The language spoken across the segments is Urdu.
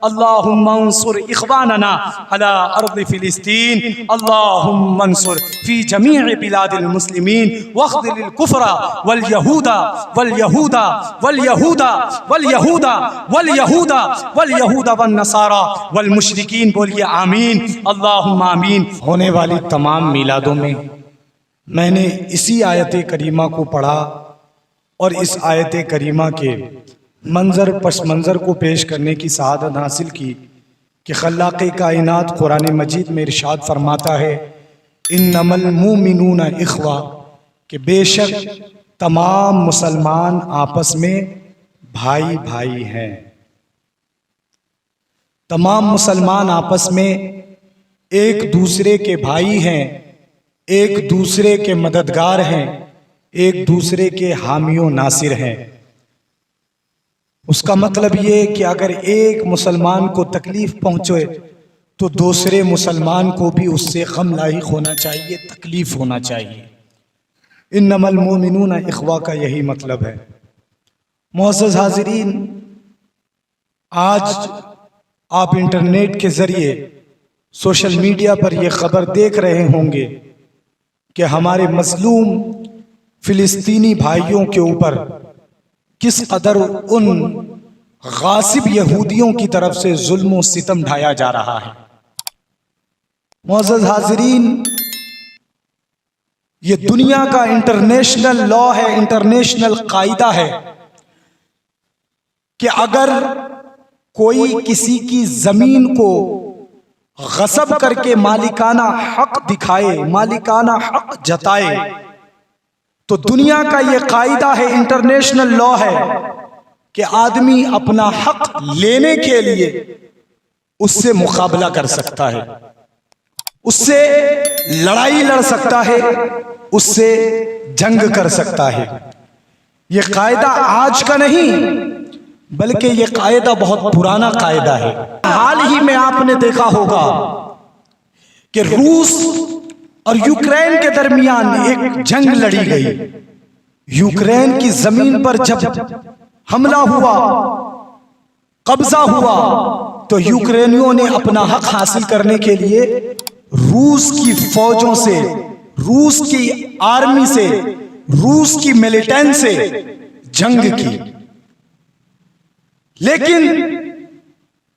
اللهم انصر اخواننا على ارض فلسطین، اللهم انصر في جميع بلاد المسلمين واخذل الكفر واليهود واليهود واليهود واليهود واليهود واليهود والنصارى والمشركين، بولیے آمین، اللهم آمین۔ ہونے والی تمام میلادوں میں میں نے اسی آیت کریمہ کو پڑھا اور اس آیت کریمہ کے منظر پس منظر کو پیش کرنے کی سعادت حاصل کی کہ خلاق کائنات قرآن مجید میں ارشاد فرماتا ہے انما المؤمنون اخوہ، کہ بے شک تمام مسلمان آپس میں بھائی بھائی ہیں، تمام مسلمان آپس میں ایک دوسرے کے بھائی ہیں، ایک دوسرے کے مددگار ہیں، ایک دوسرے کے حامی و ناصر ہیں۔ اس کا مطلب یہ کہ اگر ایک مسلمان کو تکلیف پہنچے تو دوسرے مسلمان کو بھی اس سے غم لاحق ہونا چاہیے، تکلیف ہونا چاہیے۔ انما المؤمنون اخوہ کا یہی مطلب ہے۔ معزز حاضرین، آج آپ انٹرنیٹ کے ذریعے سوشل میڈیا پر یہ خبر دیکھ رہے ہوں گے کہ ہمارے مظلوم فلسطینی بھائیوں کے اوپر کس قدر ان غاصب یہودیوں کی طرف سے ظلم و ستم ڈھایا جا رہا ہے۔ معزز حاضرین، یہ دنیا کا انٹرنیشنل لا ہے، انٹرنیشنل قاعدہ ہے کہ اگر کوئی کسی کی زمین کو غصب کر کے مالکانہ حق دکھائے، مالکانہ حق جتائے، تو دنیا کا یہ قاعدہ ہے، انٹرنیشنل لا ہے کہ آدمی اپنا حق لینے کے لیے اس سے مقابلہ کر سکتا ہے، اس سے لڑائی لڑ سکتا ہے، اس سے جنگ کر سکتا ہے۔ یہ قاعدہ آج کا نہیں بلکہ یہ قاعدہ بہت پرانا قاعدہ ہے۔ حال ہی میں آپ نے دیکھا ہوگا کہ روس اور یوکرین کے درمیان ایک جنگ لڑی گئی۔ یوکرین کی زمین پر جب حملہ ہوا، قبضہ ہوا، تو یوکرینیوں نے اپنا حق حاصل کرنے کے لیے روس کی فوجوں سے، روس کی آرمی سے، روس کی ملیٹنٹ سے جنگ کی۔ لیکن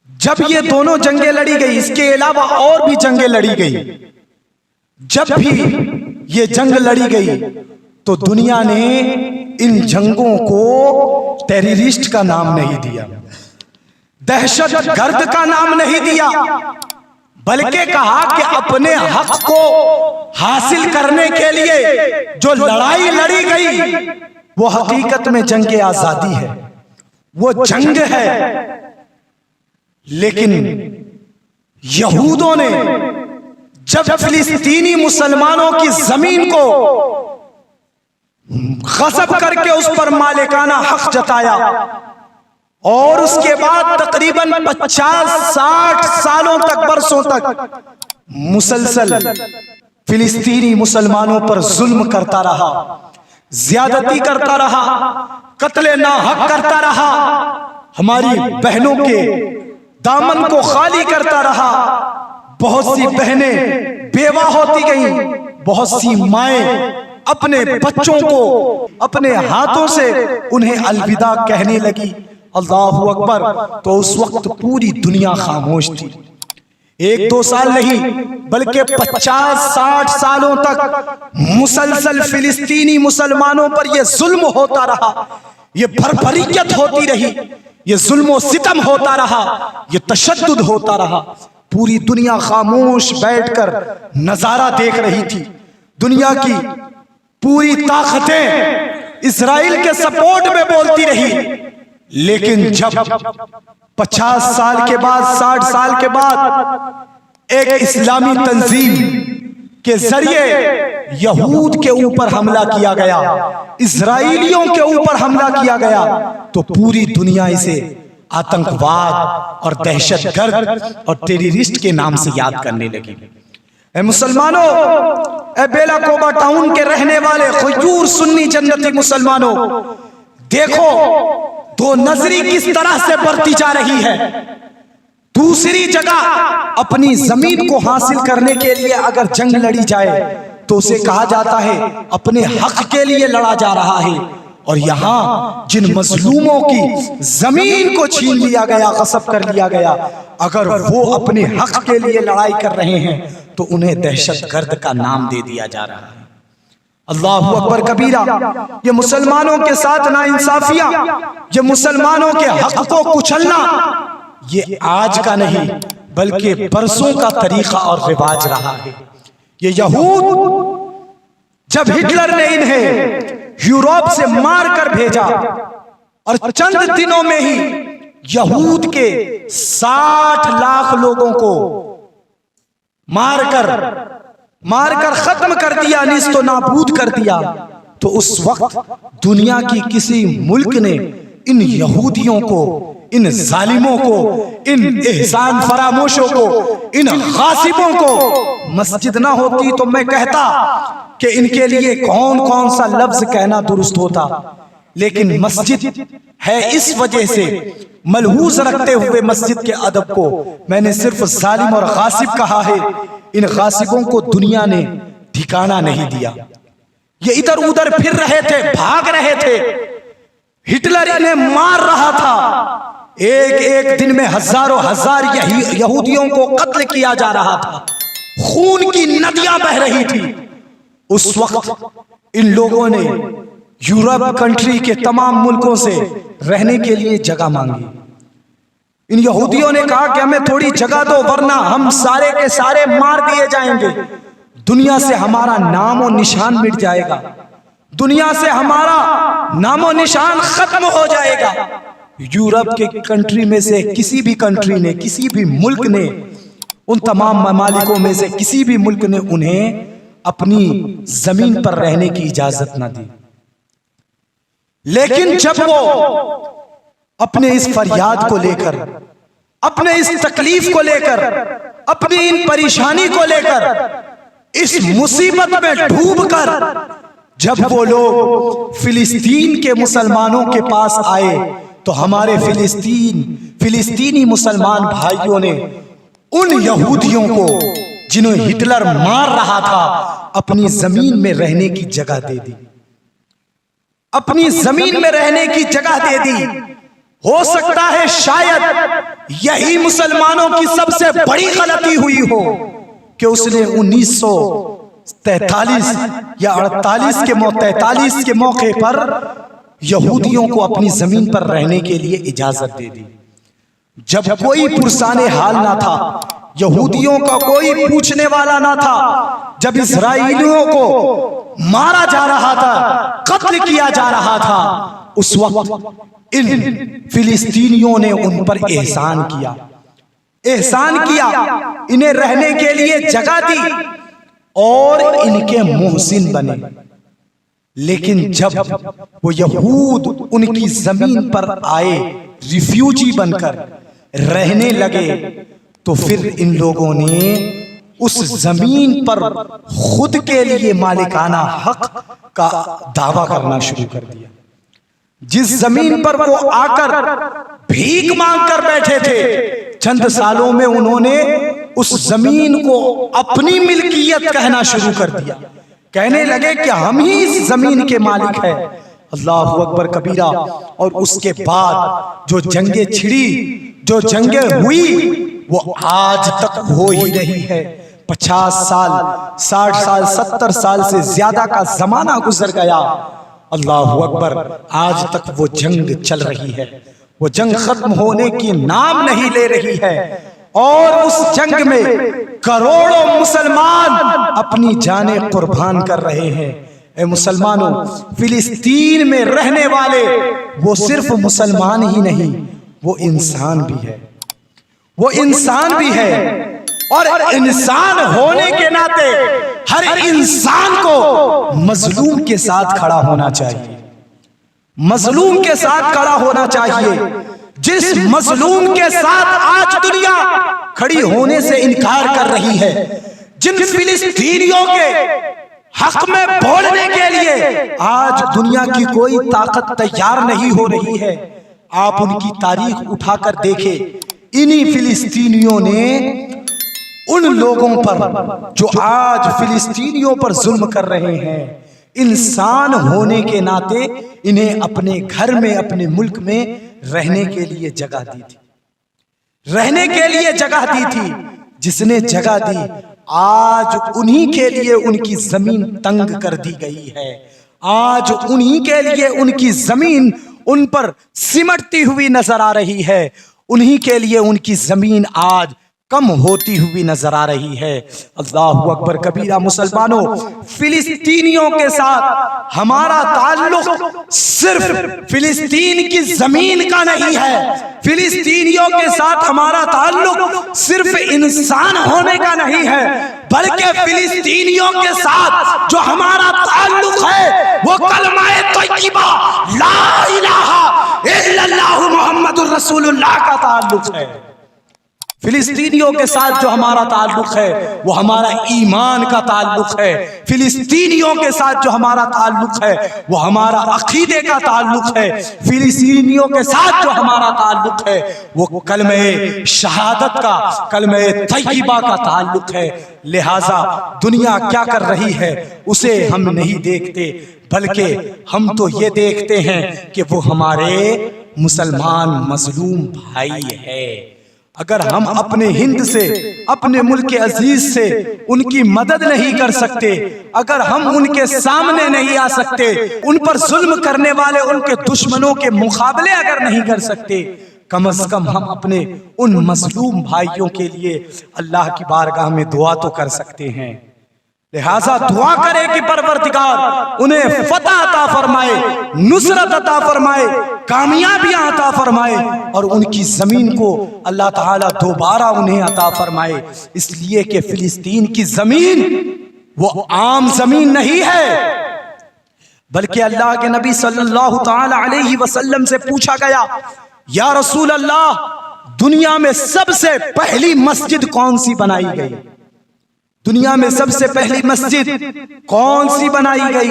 جب یہ دونوں جنگیں لڑی گئی، اس کے علاوہ اور بھی جنگیں لڑی گئی، جب بھی یہ جنگ لڑی گئی تو دنیا نے ان جنگوں کو ٹیررسٹ کا نام نہیں دیا، دہشت گرد کا نام نہیں دیا، بلکہ کہا کہ اپنے حق کو حاصل کرنے کے لیے جو لڑائی لڑی گئی وہ حقیقت میں جنگ آزادی ہے، وہ جنگ ہے۔ لیکن یہودوں نے جب فلسطینی مسلمانوں کی زمین کو غصب کر کے اس پر مالکانہ حق جتایا اور اس کے بعد تقریباً 50-60 سالوں تک، برسوں تک مسلسل فلسطینی مسلمانوں پر ظلم کرتا رہا، زیادتی کرتا رہا، قتل ناحق کرتا رہا، ہماری بہنوں کے دامن کو خالی کرتا رہا، بہت سی بہنیں بیوہ ہوتی گئیں، بہت سی مائیں اپنے بچوں کو اپنے ہاتھوں سے انہیں الوداع کہنے لگی۔ اللہ اکبر! تو اس وقت پوری دنیا خاموش تھی۔ 1-2 سال نہیں بلکہ 50-60 سالوں تک مسلسل فلسطینی مسلمانوں پر یہ ظلم ہوتا رہا، یہ بربریت ہوتی رہی، یہ ظلم و ستم ہوتا رہا، یہ تشدد ہوتا رہا۔ پوری دنیا خاموش بیٹھ کر نظارہ دیکھ رہی تھی۔ دنیا کی پوری طاقتیں اسرائیل کے سپورٹ میں بولتی رہی، لیکن جب 50 سال کے بعد، 60 سال کے بعد ایک اسلامی تنظیم کے ذریعے یہود کے اوپر حملہ کیا گیا، اسرائیلیوں کے اوپر حملہ کیا گیا، تو پوری دنیا اسے آتنکواد اور دہشت گرد اور ٹیررسٹ کے نام سے یاد کرنے لگی۔ اے مسلمانوں، اے بیلا کوبا ٹاؤن کے رہنے والے خیور سنی جنتی مسلمانوں، دیکھو دو نظری کس طرح سے بڑھتی جا رہی ہے۔ دوسری جگہ اپنی زمین کو حاصل کرنے کے لیے اگر جنگ لڑی جائے تو اسے کہا جاتا ہے اپنے حق کے لیے لڑا جا رہا ہے. اور یہاں جن مظلوموں کی زمین کو چھین لیا گیا، غصب کر لیا گیا، اگر وہ اپنے حق کے لیے لڑائی کر رہے ہیں تو انہیں دہشت گرد کا نام دے دیا جا رہا ہے. اللہ اکبر کبیرہ. یہ مسلمانوں کے ساتھ ناانصافیاں، یہ مسلمانوں کے حق کو کچلنا، یہ آج کا نہیں بلکہ برسوں کا طریقہ اور رواج رہا ہے. یہ یہود جب ہٹلر نے انہیں یورپ سے مار کر بھیجا اور چند دنوں میں ہی یہود کے 60 لاکھ لوگوں کو مار کر ختم کر دیا، نیست و نابود کر دیا، تو اس وقت دنیا کی کسی ملک نے ان یہودیوں کو، ان ظالموں کو، ان احسان فراموشوں کو، ان غاصبوں کو، مسجد نہ ہوتی تو میں کہتا کہ ان کے لیے کون کون سا لفظ کہنا درست ہوتا، لیکن مسجد ہے اس وجہ سے ملحوظ رکھتے ہوئے مسجد کے ادب کو میں نے صرف ظالم اور غاصب کہا ہے. ان غاصبوں کو دنیا نے ٹھکانہ نہیں دیا. یہ ادھر ادھر پھر رہے تھے، بھاگ رہے تھے. ہٹلر انہیں مار رہا تھا. ایک دن میں ہزاروں ہزار یہودیوں کو قتل کیا جا رہا تھا، خون کی ندیاں بہ رہی تھی. اس وقت ان لوگوں نے یورپ کنٹری کے تمام ملکوں سے رہنے کے لیے جگہ مانگی. ان یہودیوں نے کہا کہ ہمیں تھوڑی جگہ دو ورنہ ہم سارے کے سارے مار دیے جائیں گے، دنیا سے ہمارا نام و نشان مٹ جائے گا، دنیا سے ہمارا نام و نشان ختم ہو جائے گا. یورپ کے کنٹری میں سے کسی بھی کنٹری نے، کسی بھی ملک نے، ان تمام ممالکوں میں سے کسی بھی ملک نے انہیں اپنی زمین پر رہنے کی اجازت نہ دی. لیکن جب وہ اپنے اس فریاد کو لے کر، اپنے اس تکلیف کو لے کر، اپنی ان پریشانی کو لے کر، اس مصیبت میں ڈوب کر جب وہ لوگ فلسطین کے مسلمانوں کے پاس آئے تو ہمارے فلسطینی مسلمان بھائیوں نے ان یہودیوں کو جنہیں ہٹلر مار رہا تھا اپنی زمین میں رہنے کی جگہ دے دی، اپنی زمین میں رہنے کی جگہ دے دی. ہو سکتا ہے شاید یہی مسلمانوں کی سب سے بڑی غلطی ہوئی ہو کہ اس نے 1943 یا 43 کے موقع پر یہودیوں کو اپنی زمین پر رہنے کے لیے اجازت دے دی. جب کوئی پرسان حال نہ تھا، یہودیوں کا کوئی پوچھنے والا نہ تھا، جب اسرائیلیوں کو مارا جا رہا تھا، قتل کیا جا رہا تھا، اس وقت ان فلسطینیوں نے ان پر احسان کیا، انہیں رہنے کے لیے جگہ دی اور ان کے محسن بنے. لیکن جب وہ یہود ان کی زمین پر آئے، ریفیوجی بن کر رہنے لگے، تو پھر ان لوگوں نے اس زمین پر خود کے لیے مالکانہ حق کا دعویٰ کرنا شروع کر دیا. جس زمین پر وہ آ کر بھیک مانگ کر بیٹھے تھے، چند سالوں میں انہوں نے اس زمین کو اپنی ملکیت کہنا شروع کر دیا. کہنے لگے کہ ہم ہی اس زمین کے مالک ہیں. اللہ اکبر کبیرہ. اور اس کے بعد جو جنگیں چھڑی، جو جنگیں ہوئی، وہ آج تک ہو ہی رہی ہے. 50 سال، 60 سال، 70 سال سے زیادہ کا زمانہ گزر گیا. اللہ اکبر. آج تک وہ جنگ چل رہی ہے، وہ جنگ ختم ہونے کی نام نہیں لے رہی ہے، اور اس جنگ میں کروڑوں مسلمان اپنی جانیں قربان کر رہے ہیں. اے مسلمانوں، فلسطین میں رہنے والے وہ صرف مسلمان ہی نہیں، وہ انسان بھی ہے، وہ انسان بھی ہے. اور انسان ہونے کے ناطے ہر انسان کو مظلوم کے ساتھ کھڑا ہونا چاہیے، مظلوم کے ساتھ کھڑا ہونا چاہیے. جس مظلوم کے ساتھ آج دنیا کھڑی ہونے سے انکار کر رہی ہے، جن فلسطینیوں کے حق میں بولنے کے لیے آج دنیا کی کوئی طاقت تیار نہیں ہو رہی ہے، آپ ان کی تاریخ اٹھا کر دیکھیں انہی فلسطینیوں نے ان لوگوں پر جو آج فلسطینیوں پر ظلم کر رہے ہیں، انسان ہونے کے ناطے انہیں اپنے گھر میں، اپنے ملک میں رہنے کے لیے جگہ دی تھی، رہنے کے لیے جگہ دی تھی۔ جس نے جگہ دی آج انہی کے لیے ان کی زمین تنگ کر دی گئی ہے، آج انہی کے لیے ان کی زمین ان پر سمٹتی ہوئی نظر آ رہی ہے، انہی کے لیے ان کی زمین آج کم ہوتی ہوئی نظر آ رہی ہے۔ اللہ اکبر کبیرہ۔ مسلمانوں، فلسطینیوں کے ساتھ ہمارا تعلق صرف فلسطین کی زمین کا نہیں ہے، فلسطینیوں کے ساتھ ہمارا تعلق صرف انسان ہونے کا نہیں ہے، بلکہ فلسطینیوں کے ساتھ جو ہمارا تعلق ہے وہ کلمہ طیبہ لا الہ الا اللہ محمد الرسول اللہ کا تعلق ہے۔ فلسطینیوں کے ساتھ جو ہمارا تعلق ہے وہ ہمارا ایمان کا تعلق ہے، فلسطینیوں کے ساتھ جو ہمارا تعلق ہے وہ ہمارا عقیدے کا تعلق ہے، فلسطینیوں کے ساتھ جو ہمارا تعلق ہے وہ کلمہ شہادت کا، کلمہ طیبہ کا تعلق ہے۔ لہٰذا دنیا کیا کر رہی ہے اسے ہم نہیں دیکھتے، بلکہ ہم تو یہ دیکھتے ہیں کہ وہ ہمارے مسلمان مظلوم بھائی ہے۔ اگر ہم اپنے ہند سے، اپنے ملک عزیز سے ان کی مدد نہیں کر سکتے، اگر ہم ان کے سامنے نہیں آ سکتے، ان پر ظلم کرنے والے ان کے دشمنوں کے مقابلے اگر نہیں کر سکتے، کم از کم ہم اپنے ان مظلوم بھائیوں کے لیے اللہ کی بارگاہ میں دعا تو کر سکتے ہیں۔ لہٰذا دعا کرے کہ پروردگار انہیں فتح عطا فرمائے، نصرت عطا فرمائے، کامیابیاں عطا فرمائے، اور ان کی زمین کو اللہ تعالیٰ دوبارہ انہیں عطا فرمائے، اس لیے کہ فلسطین کی زمین وہ عام زمین نہیں ہے، بلکہ اللہ کے نبی صلی اللہ تعالی علیہ وسلم سے پوچھا گیا، یا رسول اللہ، دنیا میں سب سے پہلی مسجد کون سی بنائی گئی؟ دنیا میں سب سے پہلی مسجد کون سی بنائی گئی؟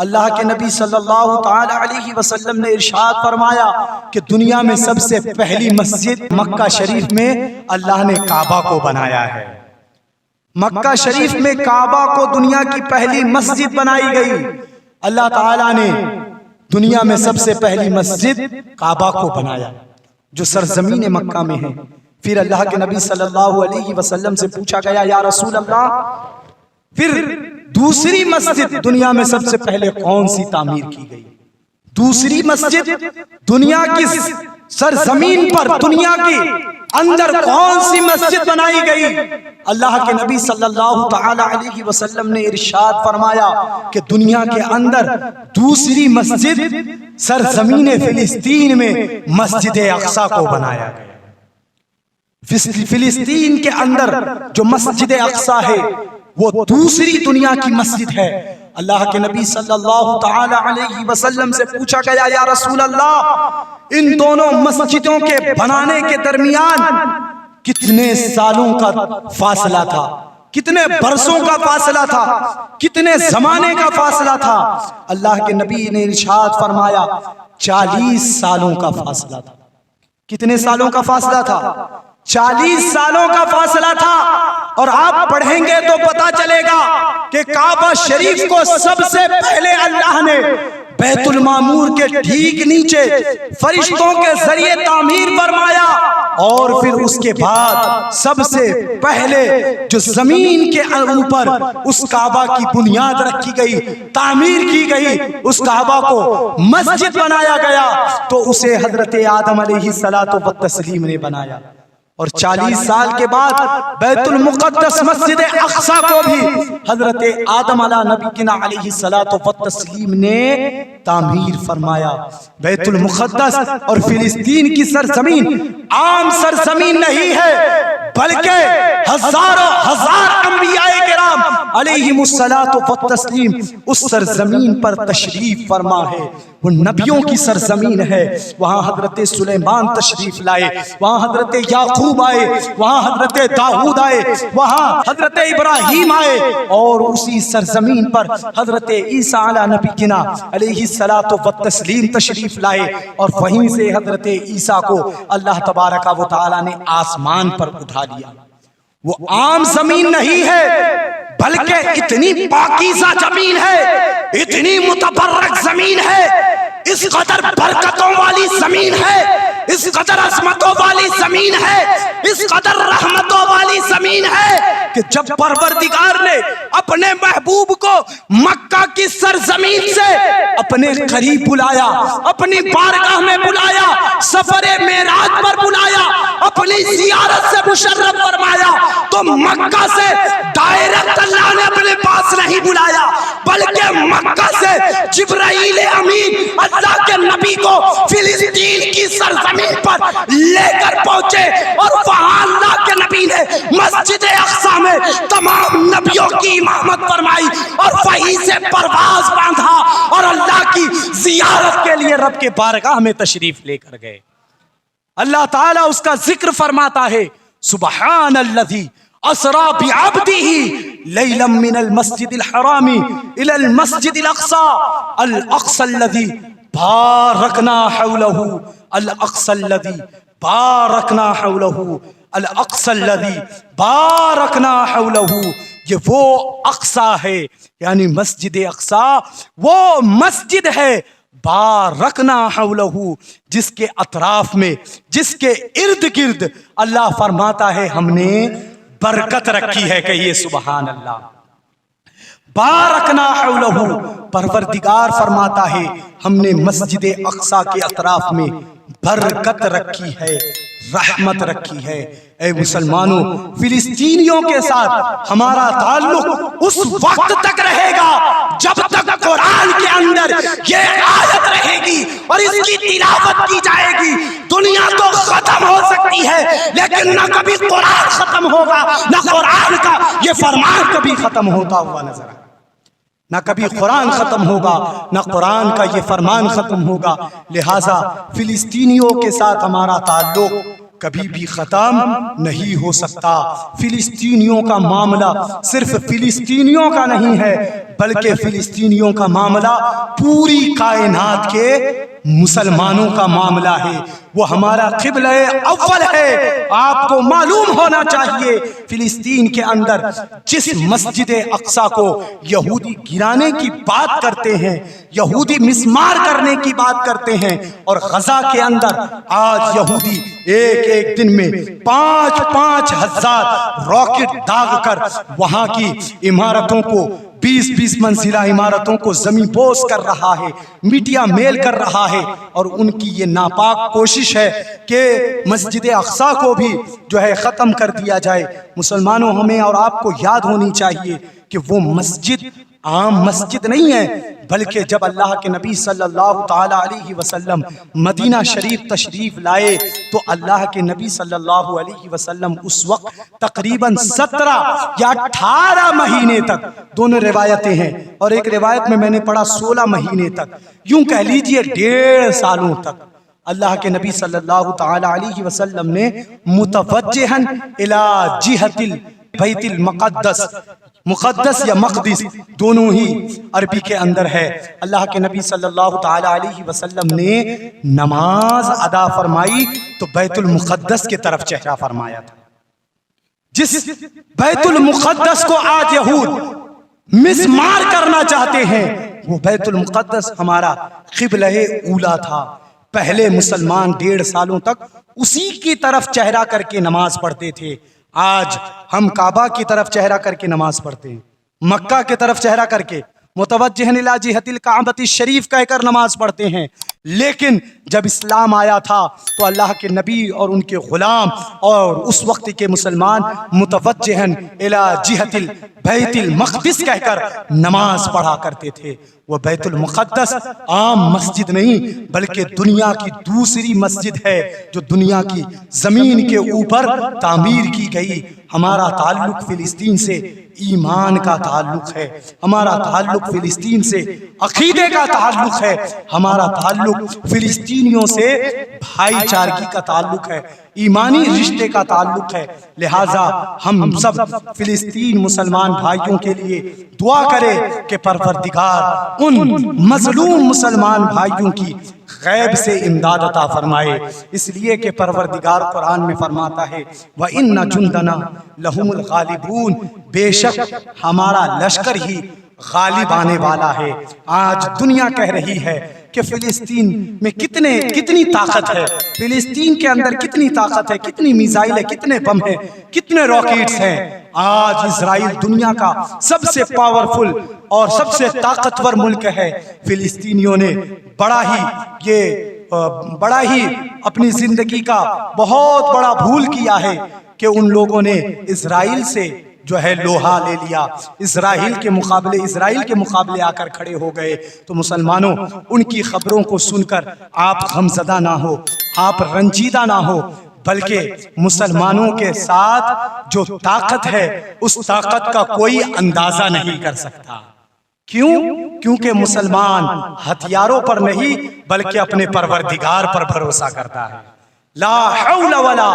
اللہ کے نبی صلی اللہ تعالی علیہ وسلم نے ارشاد فرمایا کہ دنیا میں سب سے پہلی مسجد مکہ شریف میں اللہ نے کعبہ کو بنایا ہے۔ مکہ شریف میں کعبہ کو دنیا کی پہلی مسجد بنائی گئی۔ اللہ تعالیٰ نے دنیا میں سب سے پہلی مسجد کعبہ کو بنایا جو سرزمین مکہ میں ہے۔ پھر اللہ کے نبی صلی اللہ علیہ وسلم سے پوچھا گیا، یا رسول اللہ، پھر دوسری مسجد دنیا میں سب سے پہلے کون سی تعمیر کی گئی؟ دوسری مسجد دنیا کی سرزمین پر، دنیا کی اندر کون سی مسجد بنائی گئی؟ اللہ کے نبی صلی اللہ تعالی علیہ وسلم نے ارشاد فرمایا کہ دنیا کے اندر دوسری مسجد سرزمین فلسطین میں مسجد اقصی کو بنایا گیا۔ فلسطین کے اندر جو مسجد اقصی ہے وہ دوسری دنیا کی مسجد ہے۔ اللہ کے نبی صلی اللہ تعالی علیہ وسلم سے پوچھا گیا، یا رسول اللہ، ان دونوں مسجدوں کے بنانے کے درمیان کتنے سالوں کا فاصلہ تھا؟ کتنے برسوں کا فاصلہ تھا؟ کتنے زمانے کا فاصلہ تھا؟ اللہ کے نبی نے ارشاد فرمایا 40 سالوں کا فاصلہ تھا۔ کتنے سالوں کا فاصلہ تھا؟ 40 سالوں کا فاصلہ تھا۔ اور آپ پڑھیں گے تو پتا چلے گا کہ کعبہ شریف کو سب سے پہلے اللہ نے بیت المعمور کے ٹھیک نیچے فرشتوں کے ذریعے تعمیر فرمایا، اور پھر اس کے بعد سب سے پہلے جو زمین کے اوپر اس کعبہ کی بنیاد رکھی گئی، تعمیر کی گئی، اس کعبہ کو مسجد بنایا گیا، تو اسے حضرت آدم علیہ السلام نے بنایا۔ اور 40 سال کے بعد بیت المقدس مسجد اقصی کو بھی حضرت آدم علیہ نبینا علیہ السلام نے تعمیر فرمایا۔ بیت المقدس اور فلسطین کی سرزمین عام سرزمین نہیں ہے، بلکہ ہزاروں ہزار انبیاء کرام علیہم الصلاۃ والتسلیم اس سرزمین پر تشریف فرما ہے. وہ نبیوں کی سرزمین ہے. وہاں حضرت سلیمان تشریف لائے, وہاں حضرت یعقوب آئے, وہاں حضرت داؤد آئے, وہاں حضرت ابراہیم آئے, اور اسی سرزمین پر حضرت عیسیٰ علی نبینا علیہ الصلاۃ والتسلیم تشریف لائے, اور وہیں سے حضرت عیسیٰ کو اللہ تبارک و تعالی نے آسمان پر اٹھا لیا. وہ عام زمین نہیں ہے بلکہ اتنی پاکیزہ زمین ہے, اتنی متبرک زمین ہے, اس قدر برکتوں والی زمین ہے, اس قدر عظمتوں والی زمین ہے, اس قدر رحمتوں والی زمین ہے کہ جب پروردگار نے اپنے محبوب کو مکہ کی سرزمین سے اپنے قریب بلایا, اپنی بارگاہ میں بلایا, سفر معراج پر بلایا, اپنی زیارت سے مشرف فرمایا, تو مکہ سے ڈائریکٹ اللہ نے اپنے پاس نہیں بلایا بلکہ مکہ سے جبرائیل امین اللہ کے نبی کو فلسطین کی سرزمین پر لے کر پہنچے, اور وہاں اللہ کے نبی نے مسجد اقصی میں تمام نبیوں کی امامت فرمائی, اور وہیں سے پرواز باندھا اور اللہ کی زیارت کے لیے رب کے بارگاہ میں تشریف لے کر گئے. اللہ تعالیٰ اس کا ذکر فرماتا ہے, سبحان الذی اسرا بعبدہ لیلا من المسجد الحرام الى المسجد الاقصى الذی بارکنا حولہ, الاقصى الذی بارکنا حولہ, الاقصى الذی بارکنا حولہ. یہ وہ اقصی ہے, یعنی مسجد اقصی وہ مسجد ہے بارکنا حولہ, جس کے اطراف میں, جس کے ارد گرد اللہ فرماتا ہے ہم نے برکت رکھی ہے. کہیے سبحان اللہ. بارکنا حولہ, پروردگار فرماتا ہے ہم نے مسجد اقصی کے اطراف میں برکت رکھی ہے, رحمت رکھی ہے. اے مسلمانوں, فلسطینیوں کے ساتھ ہمارا تعلق اس وقت تک رہے گا جب تک قرآن کے اندر یہ آیت رہے گی اور اس کی تلاوت کی جائے گی. دنیا تو ختم ہو سکتی ہے لیکن نہ کبھی قرآن ختم ہوگا, نہ قرآن کا یہ فرمان کبھی ختم ہوتا ہوا نظر آئے, نہ کبھی قرآن ختم ہوگا, نہ قرآن کا یہ فرمان ختم ہوگا. لہٰذا فلسطینیوں کے ساتھ ہمارا تعلق کبھی بھی ختم نہیں ہو سکتا. فلسطینیوں کا معاملہ صرف فلسطینیوں کا نہیں ہے بلکہ فلسطینیوں کا معاملہ پوری کائنات کے مسلمانوں کا معاملہ ہے. وہ ہمارا قبلہ اول ہے. آپ کو معلوم ہونا چاہیے فلسطین کے اندر جس مسجد اقصی کو یہودی گرانے کی بات کرتے ہیں, یہودی مسمار کرنے کی بات کرتے ہیں, اور غزہ کے اندر آج یہودی ایک دن میں 5,000 راکٹ داغ کر وہاں کی عمارتوں کو 20 منزلہ عمارتوں کو زمین بوس کر رہا ہے, میڈیا میل کر رہا ہے, اور ان کی یہ ناپاک کوشش ہے کہ مسجد اقصی کو بھی جو ہے ختم کر دیا جائے. مسلمانوں, ہمیں اور آپ کو یاد ہونی چاہیے کہ وہ مسجد عام مسجد نہیں ہے بلکہ جب اللہ کے نبی صلی اللہ تعالی علیہ وسلم مدینہ شریف تشریف لائے تو اللہ کے نبی صلی اللہ علیہ وسلم اس وقت تقریباً 17 یا 18 مہینے تک, دونوں روایتیں ہیں, اور ایک روایت میں نے پڑھا 16 مہینے تک, یوں کہہ لیجئے 1.5 سالوں تک اللہ کے نبی صلی اللہ تعالی علیہ وسلم نے متوجہن الی جہت البیت المقدس, مقدس یا مقدس دونوں ہی عربی کے اندر ہے, اللہ کے نبی صلی اللہ تعالی علیہ وسلم نے نماز ادا فرمائی تو بیت المقدس کی طرف چہرہ فرمایا تھا. جس بیت المقدس کو آج یہود مسمار کرنا چاہتے ہیں وہ بیت المقدس ہمارا قبلہ اولا تھا. پہلے مسلمان 1.5 سالوں تک اسی کی طرف چہرہ کر کے نماز پڑھتے تھے. آج ہم کعبہ کی طرف چہرہ کر کے نماز پڑھتے ہیں, مکہ کی طرف چہرہ کر کے متوجہ الی جہت الکعبۃ الشریف کہہ کر نماز پڑھتے ہیں. لیکن جب اسلام آیا تھا تو اللہ کے نبی اور ان کے غلام اور اس وقت کے مسلمان متوجہن الی جہت البیت المقدس کہہ کر نماز پڑھا کرتے تھے۔ وہ بیت المقدس عام مسجد نہیں بلکہ دنیا کی دوسری مسجد ہے جو دنیا کی زمین کے اوپر تعمیر کی گئی۔ ہمارا تعلق فلسطین سے ایمان کا تعلق ہے، ہمارا تعلق فلسطین سے عقیدے کا تعلق ہے، ہمارا تعلق فلسطینیوں سے بھائی چارگی کا تعلق ہے، ایمانی رشتے کا تعلق ہے۔ لہٰذا ہم سب فلسطین مسلمان بھائیوں کے لیے دعا کرے کہ پروردگار ان مظلوم مسلمان بھائیوں کی غیب سے امداد عطا فرمائے، اس لیے کہ پروردگار قرآن میں فرماتا ہے وَإِنَّ جُنْدَنَا لَهُمُ الْغَالِبُونَ، بے شک ہمارا لشکر ہی غالب آنے والا ہے۔ آج دنیا کہہ رہی ہے کہ فلسطین میں کتنی طاقت ہے، فلسطین کے اندر کتنی طاقت ہے، کتنی میزائل ہے، کتنے بم ہیں، کتنے راکٹس ہیں۔ آج اسرائیل دنیا کا سب سے پاورفل اور سب سے طاقتور ملک ہے۔ فلسطینیوں نے بڑا ہی اپنی زندگی کا بہت بڑا بھول کیا ہے کہ ان لوگوں نے اسرائیل سے جو ہے لوہا لے لیا، اسرائیل کے مقابلے آ کر کھڑے ہو گئے۔ تو مسلمانوں، ان کی خبروں کو سن کر آپ غمزدہ نہ ہو، آپ رنجیدہ نہ ہو، بلکہ مسلمانوں کے ساتھ جو طاقت ہے اس طاقت کا کوئی اندازہ نہیں کر سکتا۔ کیوں؟ کیونکہ مسلمان ہتھیاروں پر نہیں بلکہ اپنے پروردگار پر بھروسہ کرتا ہے۔ لا حول ولا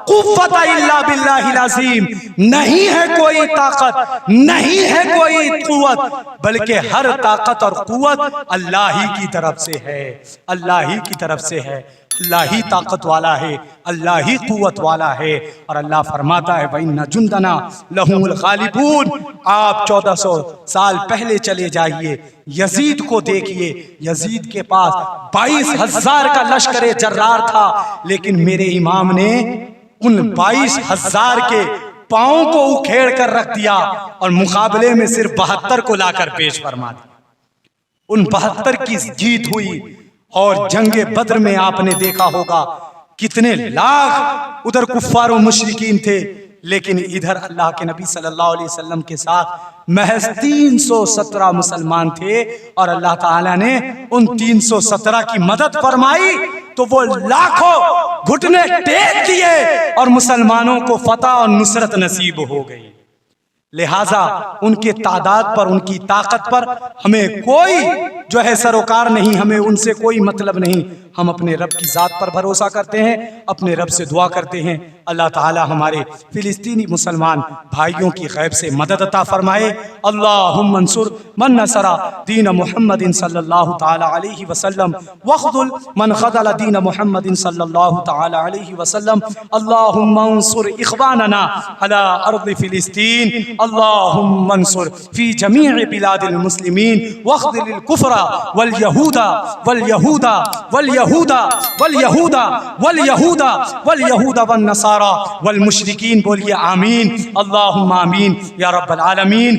قوت الا باللہ العظیم، نہیں ہے کوئی طاقت، نہیں ہے کوئی قوت، بلکہ ہر طاقت اور قوت اللہ ہی کی طرف سے ہے، اللہ ہی کی طرف سے ہے۔ اللہ ہی طاقت والا ہے، اللہ ہی قوت والا ہے۔ اور اللہ فرماتا ہے وَإِنَّ جُنْدَنَا لَهُمُ الْغَالِبُونَ۔ آپ 1400 سال پہلے چلے جائیے، یزید کو دیکھیے، یزید کے پاس 22,000 کا لشکر جرار تھا، لیکن میرے امام نے ان 22,000 کے پاؤں کو اکھیڑ کر رکھ دیا اور مقابلے میں صرف 72 کو لا کر پیش فرما دیا۔ ان 72 کی جیت ہوئی۔ اور جنگ بدر میں آپ نے دیکھا ہوگا کتنے لاکھ ادھر کفار و مشرکین تھے، لیکن ادھر اللہ کے نبی صلی اللہ علیہ وسلم کے ساتھ محض 317 مسلمان تھے، اور اللہ تعالیٰ نے ان 317 کی مدد فرمائی تو وہ لاکھوں گھٹنے ٹیک دیے اور مسلمانوں کو فتح اور نصرت نصیب ہو گئی۔ لہٰذا ان کے تعداد پر، ان کی طاقت پر ہمیں کوئی جو ہے سروکار نہیں، ہمیں ان سے کوئی مطلب نہیں۔ ہم اپنے رب کی ذات پر بھروسہ کرتے ہیں، اپنے رب سے دعا کرتے ہیں اللہ تعالی ہمارے فلسطینی مسلمان بھائیوں کی غیب سے مدد عطا فرمائے۔ اللہم انصر من نصر دین محمد صلی اللہ تعالی علیہ وسلم واخذل من خذل دین محمد صلی اللہ تعالی علیہ وسلم۔ اللہم انصر اخواننا علی ارض فلسطین، اللہم انصر فی جمیع بلاد المسلمین واخذل الکفر والیہود والیہود والیہود والیہود والیہود والیہود والنصارى والمشرکین۔ بولیے آمین، اللہم آمین یا رب العالمین۔